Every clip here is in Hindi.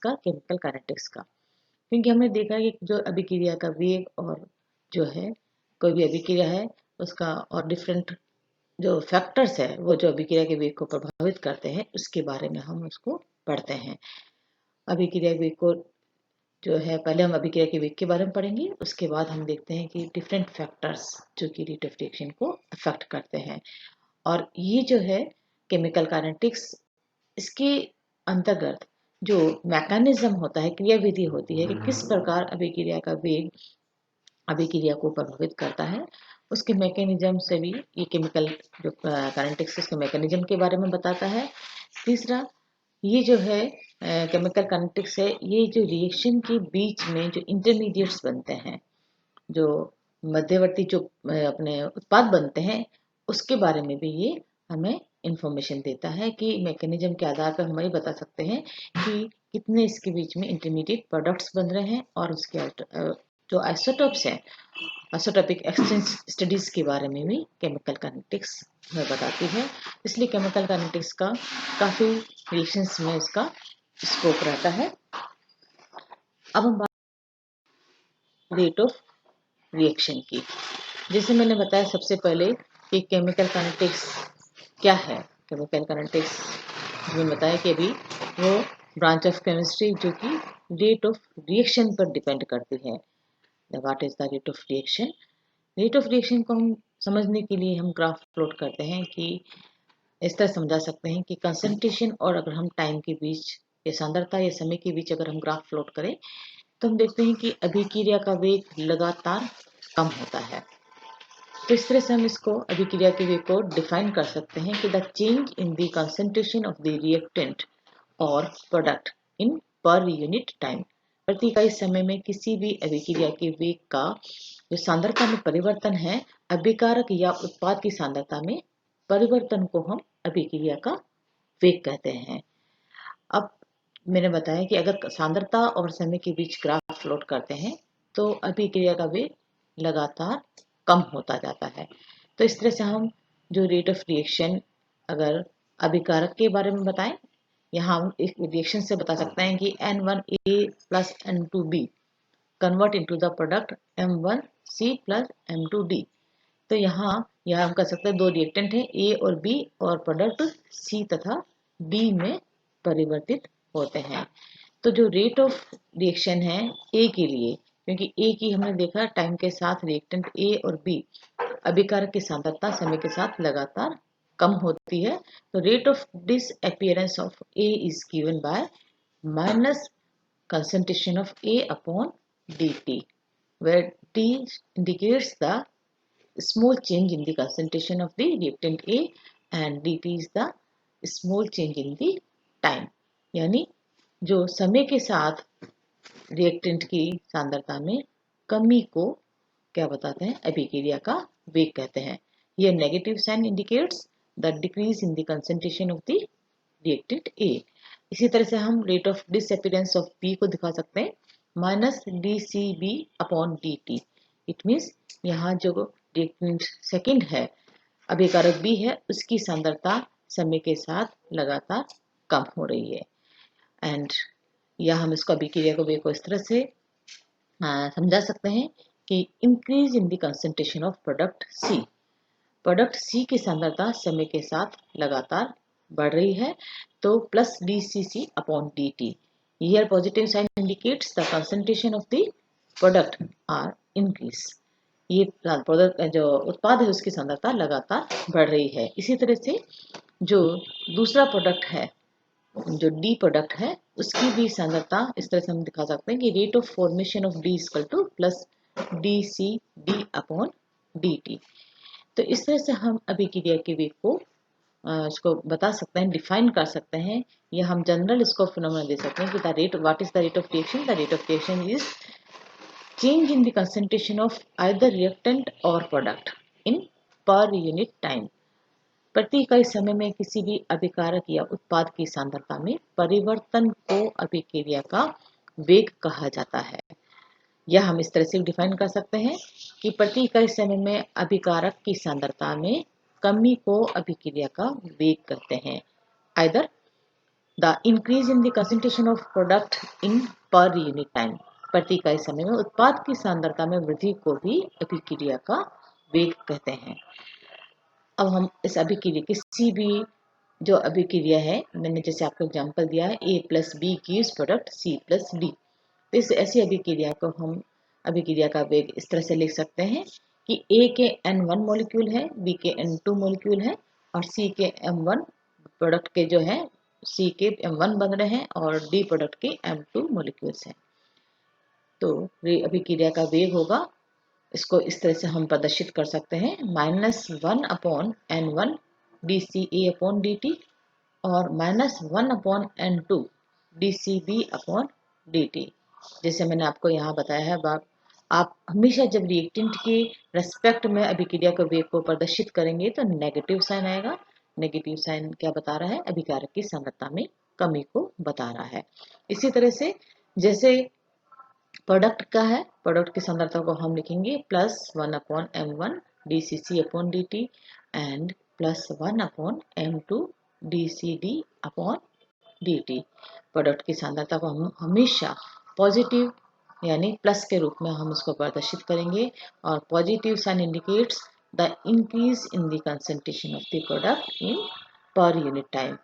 किसका, केमिकल काइनेटिक्स का। क्योंकि हमने देखा है कि जो अभिक्रिया का वेग और जो है कोई भी अभिक्रिया है उसका और डिफरेंट जो फैक्टर्स है वो जो अभिक्रिया के वेग को प्रभावित करते हैं उसके बारे में हम उसको पढ़ते हैं। अभिक्रिया वेग को जो है पहले हम अभिक्रिया के वेग के बारे में पढ़ेंगे, उसके बाद हम देखते हैं कि डिफरेंट फैक्टर्स जो कि रेट ऑफ रिएक्शन को अफेक्ट करते हैं। और ये जो है केमिकल काइनेटिक्स, इसके अंतर्गत जो मैकेनिज्म होता है, क्रियाविधि होती है कि किस प्रकार अभिक्रिया का वेग अभिक्रिया को प्रभावित करता है, उसके मैकेनिज्म से भी ये केमिकल जो काइनेटिक्स उसके मैकेनिज्म के बारे में बताता है। तीसरा, ये जो है केमिकल काइनेटिक्स है, ये जो रिएक्शन के बीच में जो इंटरमीडिएट्स बनते हैं, जो मध्यवर्ती जो अपने उत्पाद बनते हैं, उसके बारे में भी ये हमें इंफॉर्मेशन देता है कि मैकेनिज्म के आधार पर हम ये बता सकते हैं कि कितने इसके बीच में इंटरमीडिएट प्रोडक्ट्स बन रहे हैं। और उसके जो आइसोटोप्स हैं, आइसोटोपिक एक्सचेंज स्टडीज के बारे में भी केमिकल काइनेटिक्स हमें बताती है। इसलिए केमिकल काइनेटिक्स का काफ़ी रिएक्शंस में इसका स्कोप रहता है। अब हम बात रेट ऑफ रिएक्शन की। जैसे मैंने बताया सबसे पहले कि केमिकल काइनेटिक्स क्या है। केमिकल काइनेटिक्स मैंने बताया कि अभी वो ब्रांच ऑफ केमिस्ट्री जो कि रेट ऑफ रिएक्शन पर डिपेंड करती है। What is the rate of reaction? Rate of reaction को हम समझने के लिए हम ग्राफ प्लॉट करते हैं कि इस तरह समझा सकते हैं कि कंसंट्रेशन और अगर हम टाइम के बीच या सांद्रता या समय के बीच अगर हम ग्राफ प्लॉट करें तो हम देखते हैं कि अभिक्रिया का वेग लगातार कम होता है। तो इस तरह से हम इसको अभिक्रिया के वेग को डिफाइन कर सकते हैं कि the change in the concentration of the reactant और product in per unit time. प्रति इकाई समय में किसी भी अभिक्रिया के वेग का जो सांद्रता में परिवर्तन है, अभिकारक या उत्पाद की सांद्रता में परिवर्तन को हम अभिक्रिया का वेग कहते हैं। अब मैंने बताया कि अगर सांद्रता और समय के बीच ग्राफ प्लॉट करते हैं तो अभिक्रिया का वेग लगातार कम होता जाता है। तो इस तरह से हम जो रेट ऑफ रिएक्शन अगर अभिकारक के बारे में बताएं, यहाँ हम एक रिएक्शन से बता सकते हैं कि N1A plus N2B convert into the product M1C plus M2D। तो यहाँ हम कह सकते हैं दो रिएक्टेंट हैं A और B और प्रोडक्ट C तथा D में परिवर्तित होते हैं। तो जो रेट ऑफ रिएक्शन है A के लिए, क्योंकि A की हमने देखा टाइम के साथ रिएक्टेंट A और B अभिकारक की सांद्रता समय के साथ लगातार कम होती है। तो rate of disappearance of A is given by minus concentration of A upon dt, where D indicates the small change in the concentration of the reactant A and dt is the small change in the time। यानी जो समय के साथ रिएक्टेंट की सांद्रता में कमी को क्या बताते हैं, अभिक्रिया का वेग कहते हैं। ये negative sign indicates the decrease in the concentration of the reactant A। इसी तरह से हम rate of disappearance of B को दिखा सकते हैं minus DCB upon DT। It means यहाँ जो रिएक्टेंट सेकेंड है, अभिकारक B है, उसकी सांद्रता समय के साथ लगातार कम हो रही है। एंड या हम इसको अभिक्रिया को वेग को इस तरह से समझा सकते हैं कि increase in the concentration of product C। Product C की सांद्रता समय के साथ लगातार बढ़ रही है, तो plus DCC upon DT। Here positive sign indicates the concentration of the product are increase। ये प्रोडक्ट जो उत्पाद है उसकी सांद्रता लगातार बढ़ रही है। इसी तरह से जो दूसरा प्रोडक्ट है, जो डी प्रोडक्ट है, उसकी भी सांद्रता इस तरह से हम दिखा सकते हैं कि rate of formation of D equal two plus DCD upon DT। तो इस तरह से हम अभिक्रिया के वेग को इसको बता सकते हैं, डिफाइन कर सकते हैं, या हम जनरल इसको फिनोमेना दे सकते हैं कि the rate what is the rate of reaction. The rate of reaction is change in the concentration of either reactant और product in per unit time. प्रति इकाई समय में किसी भी अभिकारक या उत्पाद की सांद्रता में परिवर्तन को अभिक्रिया का वेग कहा जाता है। या हम इस तरह से डिफाइन कर सकते हैं कि प्रति इकाई समय में अभिकारक की सांद्रता में कमी को अभिक्रिया का वेग कहते हैं। Either the increase in the concentration of product in per unit time, प्रति इकाई समय में उत्पाद की सांद्रता में वृद्धि को भी अभिक्रिया का वेग कहते हैं। अब हम इस अभिक्रिया किसी भी जो अभिक्रिया है, मैंने जैसे आपको एग्जांपल दिया है A plus B gives product C plus D, तो इस ऐसी अभिक्रिया को हम अभिक्रिया का वेग इस तरह से लिख सकते हैं कि A के N1 मॉलिक्यूल है, B के N2 मॉलिक्यूल है और C के M1 प्रोडक्ट के जो है C के M1 बन रहे हैं और D प्रोडक्ट के M2 मॉलिक्यूल्स हैं। तो अभिक्रिया का वेग होगा, इसको इस तरह से हम प्रदर्शित कर सकते हैं -1/N1 dCA/dt और -1/N2 dCB/dt। जैसे मैंने आपको यहाँ बताया है, आप हमेशा जब रिएक्टेंट के रेस्पेक्ट में अभिक्रिया के वेग को प्रदर्शित करेंगे तो नेगेटिव साइन आएगा। नेगेटिव साइन क्या बता रहा है? अभिकारक की सांद्रता में कमी को बता रहा है। इसी तरह से जैसे प्रोडक्ट का है, प्रोडक्ट की सांद्रता को हम लिखेंगे +1/m1 dCC/dt and +1/m2 dCD/dt। Product की सांद्रता को हम हमेशा पॉजिटिव यानी प्लस के रूप में हम इसको प्रदर्शित करेंगे और positive sign indicates the increase in the concentration of the product in per unit time.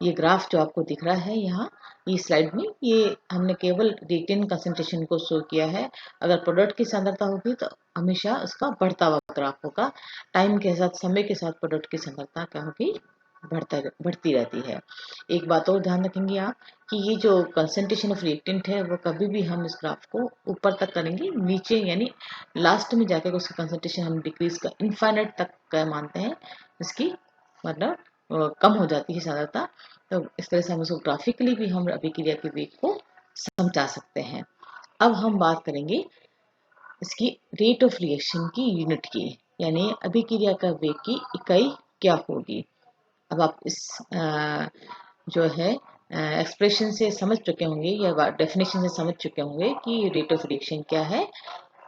ये ग्राफ जो आपको दिख रहा है यहाँ ये स्लाइड में, ये हमने केवल रिटेन कंसंट्रेशन को शो किया है। अगर प्रोडक्ट की सांद्रता होगी तो हमेशा उसका बढ़ता हुआ ग्राफ होगा। टाइम के साथ, समय के साथ प्रोडक्ट की सांद्रता क्या होगी? बढ़ती रहती है। एक बात और ध्यान रखेंगे आप कि ये जो कंसंट्रेशन ऑफ रिएक्टेंट है वो कभी भी हम इस ग्राफ को ऊपर तक करेंगे, नीचे यानी लास्ट में जाकर उसकी कंसंट्रेशन हम डिक्रीज का इनफाइनाइट तक मानते हैं, इसकी मतलब कम हो जाती है सांद्रता। तो इस तरह से हम उसको ग्राफिकली भी हम अभिक्रिया के वेग को समझा सकते हैं। अब हम बात करेंगे इसकी रेट ऑफ रिएक्शन की यूनिट की, यानी अभिक्रिया का वेग की इकाई क्या होगी। अब आप इस जो है एक्सप्रेशन से समझ चुके होंगे या डेफिनेशन से समझ चुके होंगे कि रेट ऑफ रिएक्शन क्या है।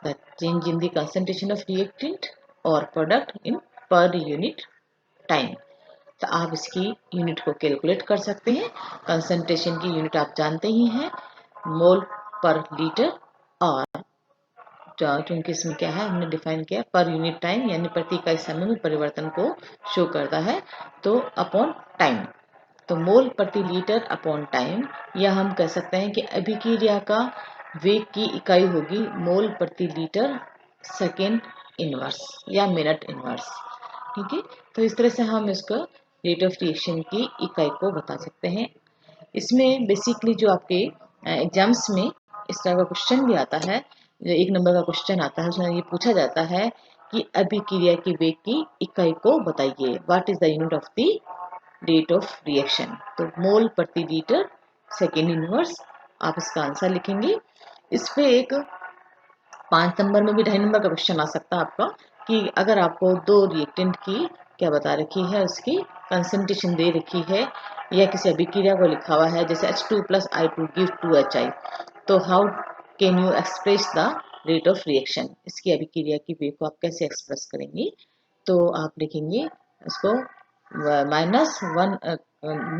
The change in the concentration of reactant और product in per unit time. तो आप इसकी यूनिट को कैलकुलेट कर सकते हैं। कंसंट्रेशन की यूनिट आप जानते ही हैं, मोल पर लीटर, और क्योंकि इसमें क्या है हमने डिफाइन किया पर यूनिट टाइम यानी प्रति इकाई समय में परिवर्तन को शो करता है, तो अपॉन टाइम। तो मोल प्रति लीटर अपॉन टाइम, या हम कह सकते हैं कि अभिक्रिया का वेग की इकाई होगी मोल प्रति लीटर सेकेंड इनवर्स या मिनट इनवर्स। ठीक है, तो इस तरह से हम इसको रेट ऑफ रिएक्शन की इकाई को बता सकते हैं। इसमें बेसिकली जो आपके एग्जाम्स में इस तरह का क्वेश्चन भी आता है, जो 1 नंबर का क्वेश्चन आता है, उसमें ये पूछा जाता है कि अभिक्रिया के वेग की इकाई को बताइए, what is the unit of the rate of reaction. तो मोल प्रति लीटर सेकेंड इनवर्स आप इसका आंसर लिखेंगे। इस पे एक 5 नंबर में भी 2.5 नंबर का क्वेश्चन आ सकता है आपका कि अगर आपको 2 रिएक्टेंट की क्या बता रखी है, उसकी कंसंट्रेशन दे रखी है या किसी अभिक्रिया को लिखा हुआ है जैसे H2 + I2 गिव 2HI, तो how can you express the rate of reaction. इसकी अभिक्रिया की वेग को आप कैसे एक्सप्रेस करेंगे? तो आप लिखेंगे इसको -1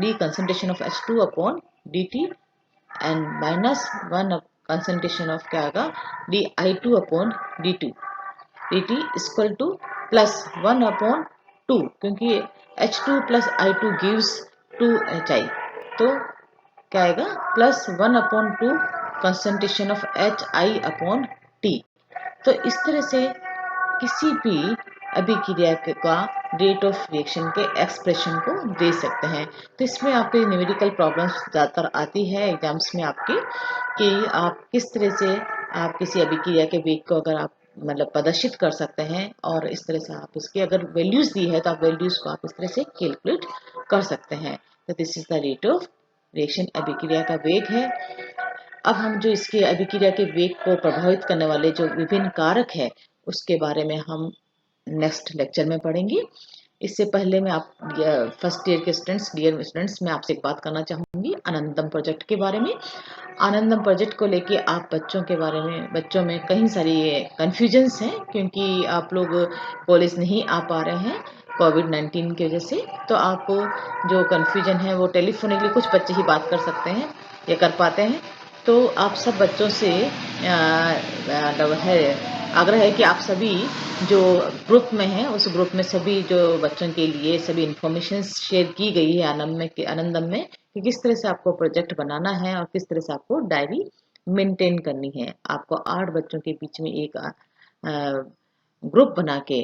d concentration of H2/dt and -1 concentration of क्या आएगा di2/dt, dt इक्वल टू +1/2, क्योंकि H2 + I2 gives 2HI, तो क्या आएगा +1/2 concentration of HI/T। तो इस तरह से किसी भी अभिक्रिया का रेट ऑफ रिएक्शन के एक्सप्रेशन को दे सकते हैं। तो इसमें आपके न्यूमेरिकल प्रॉब्लम्स ज़्यादातर आती है एग्जाम्स में आपके, कि आप किस तरह से आप किसी अभिक्रिया के वेग को अगर आप मतलब प्रदर्शित कर सकते हैं, और इस तरह से आप इसके अगर वैल्यूज दी है तो आप वैल्यूज को आप इस तरह से कैलकुलेट कर सकते हैं। तो this is the rate of reaction, अभिक्रिया का वेग है। अब हम जो इसके अभिक्रिया के वेग को प्रभावित करने वाले जो विभिन्न कारक है उसके बारे में हम नेक्स्ट लेक्चर में पढ़ेंगे। इससे पहले मैं आप फर्स्ट ईयर के स्टूडेंट्स, डियर स्टूडेंट्स, मैं आपसे एक बात करना चाहूँगी आनंदम प्रोजेक्ट के बारे में। आनंदम प्रोजेक्ट को लेके आप बच्चों में कई सारी कन्फ्यूजन्स हैं, क्योंकि आप लोग कॉलेज नहीं आ पा रहे हैं। कोविड-19 की वजह से। तो आप जो कन्फ्यूजन है वो टेलीफ़ोनिकली कुछ बच्चे ही बात कर सकते हैं या कर पाते हैं। तो आप सब बच्चों से मतलब है आग्रह है कि आप सभी जो ग्रुप में हैं, उस ग्रुप में सभी जो बच्चों के लिए सभी इन्फॉर्मेशंस शेयर की गई है आनंदम में कि किस तरह से आपको प्रोजेक्ट बनाना है और किस तरह से आपको डायरी मेंटेन करनी है। आपको 8 बच्चों के बीच में एक ग्रुप बना के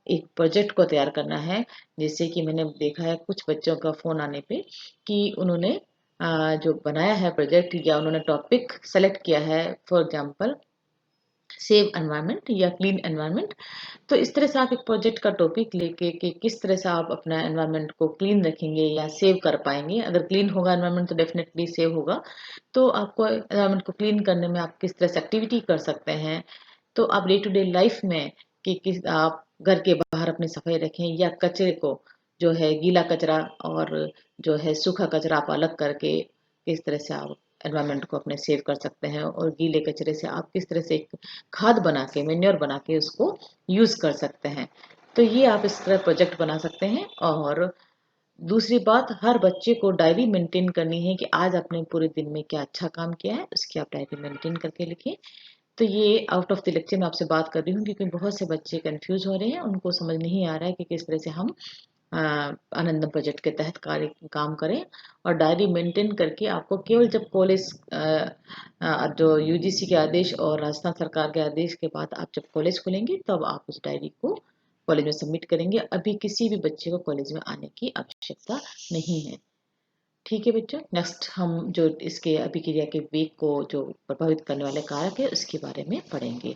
एक प्रोजेक्ट को तैयार करना है। जैसे कि मैंने देखा है कुछ बच्चों का फ़ोन आने पे कि उन्होंने जो बनाया है प्रोजेक्ट या उन्होंने टॉपिक सेलेक्ट किया है, फॉर एग्ज़ाम्पल सेव एनवायरनमेंट या क्लीन एनवायरनमेंट। तो इस तरह से आप एक प्रोजेक्ट का टॉपिक लेके कि किस तरह से आप अपना एनवायरनमेंट को क्लीन रखेंगे या सेव कर पाएँगे। अगर क्लीन होगा एनवायरनमेंट तो डेफ़िनेटली सेव होगा। तो आपको एनवायरनमेंट को क्लीन करने में आप किस तरह से एक्टिविटी कर सकते हैं। तो आप डे टू डे लाइफ़ में कि किस आप घर के बाहर अपनी सफाई रखें या कचरे को जो है गीला कचरा और जो है सूखा कचरा आप अलग करके किस तरह से आप एनवायरनमेंट को अपने सेव कर सकते हैं और गीले कचरे से आप किस तरह से एक खाद बना के मैन्योर बना के उसको यूज़ कर सकते हैं। तो ये आप इस तरह प्रोजेक्ट बना सकते हैं और दूसरी बात हर बच्चे को डायरी मेंटेन करनी है कि आज आपने पूरे दिन में क्या अच्छा काम किया है, उसकी आप डायरी मेंटेन करके लिखें। तो ये आउट ऑफ द लेक्चर मैं आपसे बात कर रही हूँ क्योंकि बहुत से बच्चे कन्फ्यूज़ हो रहे हैं, उनको समझ नहीं आ रहा है कि किस तरह से हम अ, आनंदम प्रोजेक्ट के तहत कार्य काम करें और डायरी मेंटेन करके आपको केवल जब कॉलेज जो यूजीसी के आदेश और राजस्थान सरकार के आदेश के बाद आप जब कॉलेज खोलेंगे तब आप उस डायरी को कॉलेज में सबमिट करेंगे। अभी किसी भी बच्चे को कॉलेज में आने की आवश्यकता नहीं है। ठीक है बच्चों, नेक्स्ट हम जो इसके अभिक्रिया के वेग को जो प्रभावित करने वाले कारक है उसके बारे में पढ़ेंगे।